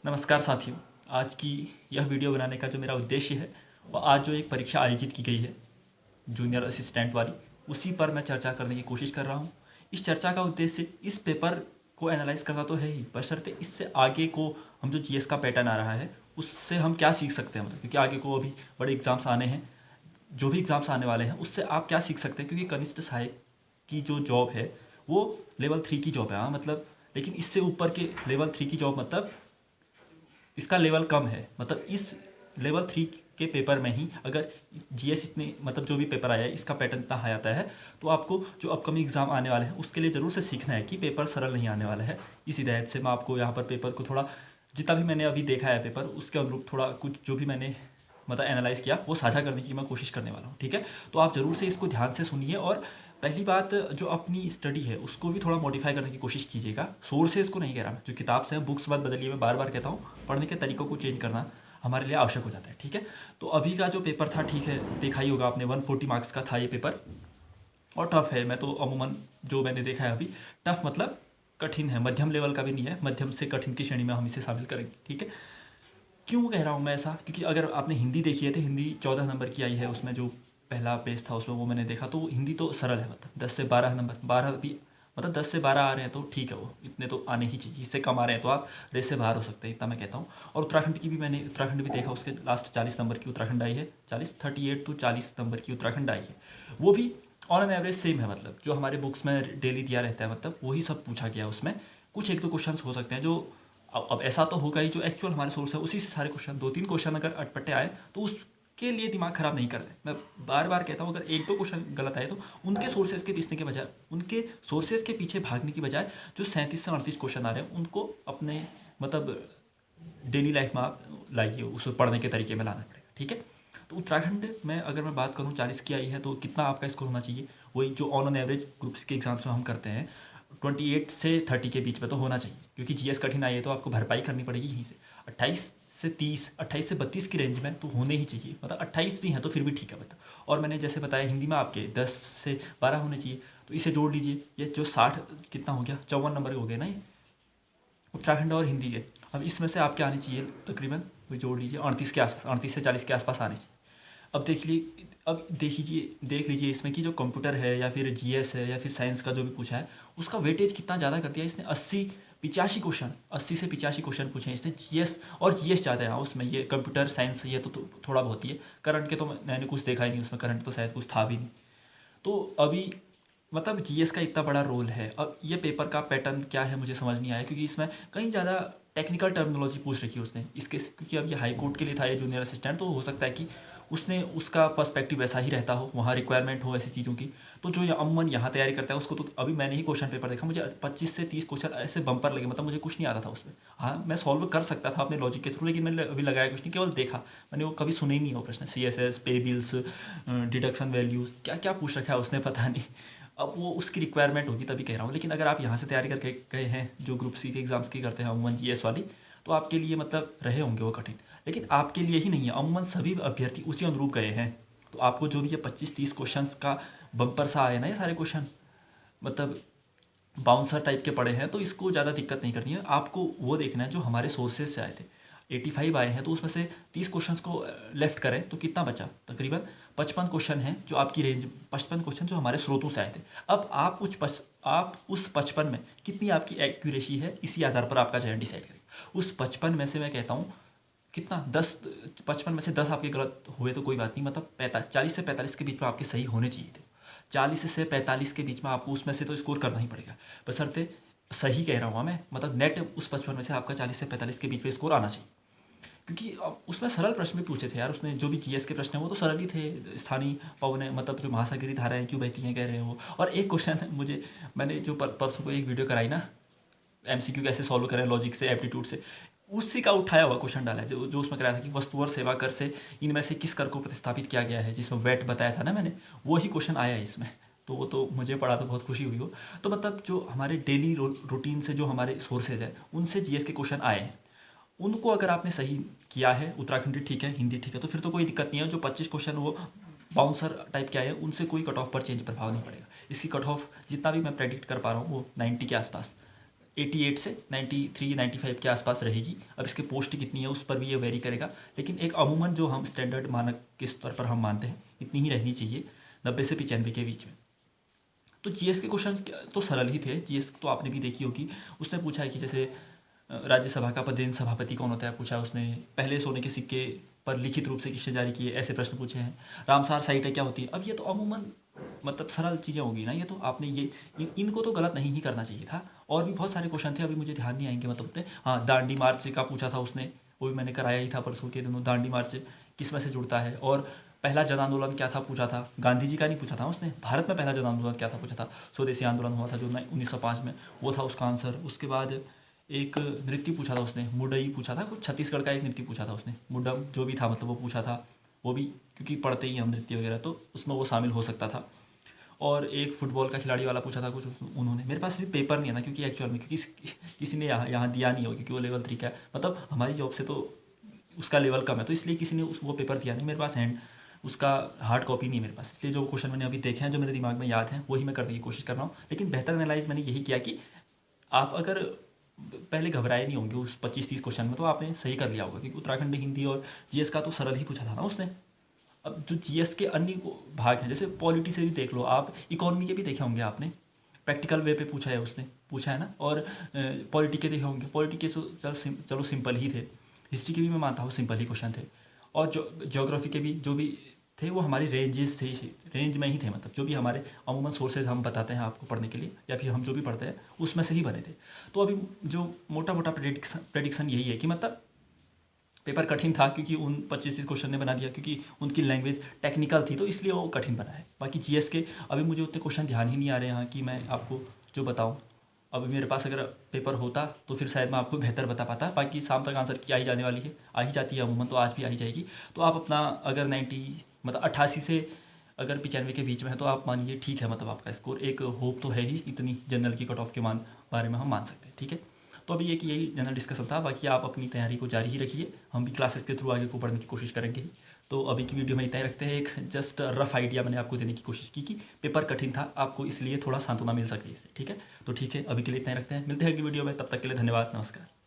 नमस्कार साथियों। आज की यह वीडियो बनाने का जो मेरा उद्देश्य है वह आज जो एक परीक्षा आयोजित की गई है जूनियर असिस्टेंट वाली, उसी पर मैं चर्चा करने की कोशिश कर रहा हूँ। इस चर्चा का उद्देश्य इस पेपर को एनालाइज करना तो है ही, बशर्ते इससे आगे को हम जो जीएस का पैटर्न आ रहा है उससे हम क्या सीख सकते हैं, मतलब क्योंकि आगे को अभी बड़े एग्जाम्स आने हैं। जो भी एग्जाम्स आने वाले हैं उससे आप क्या सीख सकते हैं, क्योंकि कनिष्ठ सहायक की जो जॉब है वो लेवल 3 की जॉब है। हाँ मतलब, लेकिन इससे ऊपर के लेवल 3 की जॉब मतलब इसका लेवल कम है। मतलब इस लेवल 3 के पेपर में ही अगर जीएस इतने मतलब जो भी पेपर आया है इसका पैटर्न इतना हाई आता है तो आपको जो अपकमिंग एग्जाम आने वाले हैं उसके लिए ज़रूर से सीखना है कि पेपर सरल नहीं आने वाला है। इस हिदायत से मैं आपको यहाँ पर पेपर को थोड़ा, जितना भी मैंने अभी देखा है पेपर उसके अनुरूप थोड़ा कुछ जो भी मैंने मतलब एनालाइज किया वो साझा करने की मैं कोशिश करने वाला हूँ। ठीक है, तो आप ज़रूर से इसको ध्यान से सुनिए। और पहली बात, जो अपनी स्टडी है उसको भी थोड़ा मॉडिफाई करने की कोशिश कीजिएगा। सोर्सेज को नहीं कह रहा मैं, जो किताब से बुक्स मत बदलिए, मैं बार बार कहता हूँ पढ़ने के तरीकों को चेंज करना हमारे लिए आवश्यक हो जाता है। ठीक है, तो अभी का जो पेपर था, ठीक है देखा ही होगा आपने, 140 मार्क्स का था ये पेपर और टफ है। मैं तो अमूमन जो मैंने देखा है अभी, टफ मतलब कठिन है, मध्यम लेवल का भी नहीं है, मध्यम से कठिन की श्रेणी में हम इसे शामिल करेंगे। ठीक है, क्यों कह रहा हूँ मैं ऐसा, क्योंकि अगर आपने हिंदी देखी है तो हिंदी 14 नंबर की आई है, उसमें जो पहला पेज था उसमें वो मैंने देखा तो हिंदी तो सरल है। मतलब 10 से 12 नंबर, 12 भी मतलब 10 से 12 आ रहे हैं तो ठीक है, वो इतने तो आने ही चाहिए। इससे कम आ रहे हैं तो आप रेस से बाहर हो सकते हैं, इतना मैं कहता हूँ। और उत्तराखंड की भी मैंने उत्तराखंड भी देखा, उसके लास्ट 40 नंबर की उत्तराखंड आई है, 38 to 40 नंबर की उत्तराखंड आई है। वो भी ऑन एन एवरेज सेम है, मतलब जो हमारे बुक्स में डेली दिया रहता है मतलब वही सब पूछा गया उसमें। कुछ एक दो क्वेश्चन हो सकते हैं जो अब ऐसा तो होगा ही, जो एक्चुअल हमारे सोर्स है उसी से सारे क्वेश्चन, 2-3 क्वेश्चन अगर अटपटे आए तो उसके लिए दिमाग खराब नहीं करते। मैं बार बार कहता हूँ, अगर एक दो क्वेश्चन गलत आए तो उनके सोर्सेज के पीछने के बजाय, उनके सोर्सेज के पीछे भागने की बजाय जो 37 से 38 क्वेश्चन आ रहे हैं उनको अपने मतलब डेली लाइफ में आप लाइए, उसको पढ़ने के तरीके में लाना पड़ेगा। ठीक है, तो उत्तराखंड में अगर मैं बात करूँ 40 की आई है तो कितना आपका स्कोर होना चाहिए, वही जो ऑन एन एवरेज ग्रुप्स के एग्जाम्स में हम करते हैं 28 से 30 के बीच में तो होना चाहिए, क्योंकि जीएस कठिन आई है तो आपको भरपाई करनी पड़ेगी यहीं से। 28 से 30, 28 से 32 की रेंज में तो होने ही चाहिए, मतलब 28 भी हैं तो फिर भी ठीक है मतलब। और मैंने जैसे बताया हिंदी में आपके 10 से 12 होने चाहिए, तो इसे जोड़ लीजिए, ये जो 60 कितना हो गया, 54 नंबर हो गए ना ये उत्तराखंड और हिंदी के। अब इसमें से आपके आने चाहिए तकरीबन, वो जोड़ लीजिए 38 के आसपास, 38 से 40 के आसपास आने चाहिए। अब देख लीजिए इसमें कि जो कंप्यूटर है या फिर जीएस है या फिर साइंस का जो भी पूछा है उसका वेटेज कितना ज़्यादा कर दिया इसने। 80 85 क्वेश्चन पूछे हैं इसने जीएस, और जीएस ज़्यादा है। हाँ, उसमें ये कंप्यूटर साइंस ये तो थोड़ा बहुत ही है। करंट के तो मैंने कुछ देखा ही नहीं उसमें, करंट तो शायद कुछ था भी नहीं। तो अभी मतलब जीएस का इतना बड़ा रोल है। अब ये पेपर का पैटर्न क्या है मुझे समझ नहीं आया, क्योंकि इसमें कहीं ज़्यादा टेक्निकल टर्मिनोलॉजी पूछ रखी है उसने इसके, क्योंकि अब ये हाई कोर्ट के लिए था ये जूनियर असिस्टेंट, तो हो सकता है कि उसने उसका पर्सपेक्टिव ऐसा ही रहता हो, वहाँ रिक्वायरमेंट हो ऐसी चीज़ों की। तो जो ये अमूमन यहाँ तैयारी करता है उसको तो अभी मैंने ही क्वेश्चन पेपर देखा, मुझे 25 से 30 क्वेश्चन ऐसे बम्पर लगे, मतलब मुझे कुछ नहीं आता था उसमें। हाँ मैं सॉल्व कर सकता था अपने लॉजिक के थ्रू, लेकिन मैंने अभी लगाया कुछ नहीं, केवल देखा। मैंने वो कभी सुने ही नहीं हो प्रश्न, CSS, पे बिल्स, डिडक्शन वैल्यूज़, क्या क्या पूछ रखा है उसने पता नहीं। अब वो उसकी रिक्वायरमेंट होगी तभी कह रहा हूँ। लेकिन अगर आप यहाँ से तैयारी करके गए हैं जो ग्रुप सी के एग्ज़ाम्स की करते हैं अमूमन जीएस वाली, तो आपके लिए मतलब रहे होंगे वो कठिन। लेकिन आपके लिए ही नहीं है, अमूमन सभी अभ्यर्थी उसी अनुरूप गए हैं। तो आपको जो भी ये 25-30 क्वेश्चन का बम्पर सा आए ना, ये सारे क्वेश्चन मतलब बाउंसर टाइप के पड़े हैं, तो इसको ज़्यादा दिक्कत नहीं करनी है। आपको वो देखना है जो हमारे सोर्सेज से आए थे। 85 आए हैं तो उसमें से 30 क्वेश्चंस को लेफ्ट करें तो कितना बचा, तकरीबन 55 क्वेश्चन हैं जो आपकी रेंज, 55 क्वेश्चन जो हमारे स्रोतों से आए थे। अब आप उस 55 में कितनी आपकी एक्यूरेसी है, इसी आधार पर आपका चयन डिसाइड करें। उस 55 में से मैं कहता हूँ कितना, 55 में से 10 आपके गलत हुए तो कोई बात नहीं, मतलब 40 से 45 के बीच में आपके सही होने चाहिए थे। 40 से 45 के बीच में आपको उसमें से तो स्कोर करना ही पड़ेगा, बशर्ते सही कह रहा हूँ मैं, मतलब नेट उस 55 में से आपका 40 से 45 के बीच में स्कोर आना चाहिए। क्योंकि अब उसमें सरल प्रश्न भी पूछे थे यार उसने, जो भी जीएस के प्रश्न है वो तो सरल ही थे। स्थानीय पवन है, मतलब जो महासागरीय धाराएं क्यों बहती हैं कह रहे हैं वो। और एक क्वेश्चन मुझे, मैंने जो परसों को एक वीडियो कराई ना, एमसीक्यू कैसे सॉल्व करें लॉजिक से, एप्टीट्यूड से, उसी का उठाया हुआ क्वेश्चन डाला है। जो उसमें कराया था कि वस्तु और सेवा कर से इनमें से किस कर को प्रतिस्थापित किया गया है, जिसमें वेट बताया था ना मैंने, वही क्वेश्चन आया है इसमें। तो वो तो मुझे पढ़ा तो बहुत खुशी हुई हो। तो मतलब जो हमारे डेली रूटीन से जो हमारे सोर्सेज हैं उनसे जीएस के क्वेश्चन आए हैं, उनको अगर आपने सही किया है, उत्तराखंडी ठीक है, हिंदी ठीक है, तो फिर तो कोई दिक्कत नहीं है। जो 25 क्वेश्चन वो बाउंसर टाइप के आए हैं उनसे कोई कट ऑफ पर चेंज प्रभाव नहीं पड़ेगा। इसकी कट ऑफ जितना भी मैं प्रेडिक्ट कर पा रहा हूँ वो 90 के आसपास, 88 से 93 95 के आसपास रहेगी। अब इसके पोस्ट कितनी है उस पर भी ये वेरी करेगा, लेकिन एक अमूमन जो हम स्टैंडर्ड मानक के स्तर पर हम मानते हैं इतनी ही रहनी चाहिए, 90 से 95 के बीच में। तो जीएस के क्वेश्चन तो सरल ही थे। जीएस तो आपने भी देखी होगी। उसने पूछा है कि जैसे राज्यसभा का पदेन सभापति कौन होता है, पूछा है उसने। पहले सोने के सिक्के पर लिखित रूप से किसने जारी किए, ऐसे प्रश्न पूछे हैं। रामसार साइटें क्या होती है। अब ये तो अमूमन मतलब सरल चीज़ें होगी ना, ये तो आपने ये इनको तो गलत नहीं ही करना चाहिए था। और भी बहुत सारे क्वेश्चन थे, अभी मुझे ध्यान नहीं आएंगे मतलब उतने। हाँ, दांडी मार्च का पूछा था उसने, वो भी मैंने कराया ही था परसों के दिनों। दांडी मार्च किस में से जुड़ता है, और पहला जन आंदोलन क्या था पूछा था। गांधी जी का नहीं पूछा था उसने, भारत में पहला जन आंदोलन क्या था पूछा था। स्वदेशी आंदोलन हुआ था जो 1905 में, वो था उसका आंसर। उसके बाद एक नृत्य पूछा था उसने, मुडई पूछा था, कुछ छत्तीसगढ़ का एक नृत्य पूछा था उसने, मुडम जो भी था मतलब वो पूछा था। वो भी क्योंकि पढ़ते ही हम नृत्य वगैरह, तो उसमें वो शामिल हो सकता था। और एक फुटबॉल का खिलाड़ी वाला पूछा था कुछ उन्होंने। मेरे पास भी पेपर नहीं है ना, क्योंकि एक्चुअल में क्योंकि किसी ने यहाँ दिया नहीं हो, क्योंकि वो लेवल 3 का है। मतलब हमारी जॉब से तो उसका लेवल कम है, तो इसलिए किसी ने वो पेपर दिया नहीं। मेरे पास उसका हार्ड कॉपी नहीं है मेरे पास, इसलिए जो क्वेश्चन मैंने अभी देखे हैं जो मेरे दिमाग में याद हैं वही मैं करने की कोशिश कर रहा हूँ। लेकिन बेहतर एनालाइज मैंने यही किया कि आप अगर पहले घबराए नहीं होंगे उस 25-30 क्वेश्चन में, तो आपने सही कर लिया होगा, क्योंकि उत्तराखंड हिंदी और जीएस का तो सरल ही पूछा था ना उसने। अब जो जीएस के अन्य भाग हैं, जैसे पॉलिटी से भी देख लो आप, इकोनॉमी के भी देखे होंगे आपने, प्रैक्टिकल वे पे पूछा है उसने, पूछा है ना। और पॉलिटी के देखे होंगे, पॉलिटी के चलो सिंपल ही थे। हिस्ट्री के भी मैं मानता हूँ सिंपल ही क्वेश्चन थे। और ज्योग्राफी के भी जो भी थे वो हमारी रेंजेस थे, रेंज में ही थे, मतलब जो भी हमारे अमूमन सोर्सेज हम बताते हैं आपको पढ़ने के लिए, या फिर हम जो भी पढ़ते हैं उसमें से ही बने थे। तो अभी जो मोटा मोटा प्रेडिक्शन यही है कि मतलब पेपर कठिन था, क्योंकि उन 25-30 क्वेश्चन ने बना दिया, क्योंकि उनकी लैंग्वेज टेक्निकल थी, तो इसलिए वो कठिन बना है। बाकी जीएस के अभी मुझे उतने क्वेश्चन ध्यान ही नहीं आ रहे हैं कि मैं आपको जो बताऊँ। अभी मेरे पास अगर पेपर होता तो फिर शायद मैं आपको बेहतर बता पाता। बाकी शाम तक आंसर की आ ही जाने वाली है, आ ही जाती है अमूमन, तो आज भी आ ही जाएगी। तो आप अपना अगर 90 मतलब 88 से अगर 95 के बीच में है तो आप मानिए ठीक है, मतलब आपका स्कोर एक होप तो है ही, इतनी जनरल की कट ऑफ के बारे में हम मान सकते हैं, ठीक है। तो अभी एक यही जनरल डिस्कशन था, बाकी आप अपनी तैयारी को जारी ही रखिए, हम भी क्लासेस के थ्रू आगे को पढ़ने की कोशिश करेंगे। तो अभी की वीडियो में इतना ही रखते हैं। एक जस्ट रफ आइडिया मैंने आपको देने की कोशिश की कि पेपर कठिन था, आपको इसलिए थोड़ा सांत्वना मिल सके इससे, ठीक है। तो ठीक है, अभी के लिए इतना ही रखते हैं, मिलते हैं अगली वीडियो में, तब तक के लिए धन्यवाद, नमस्कार।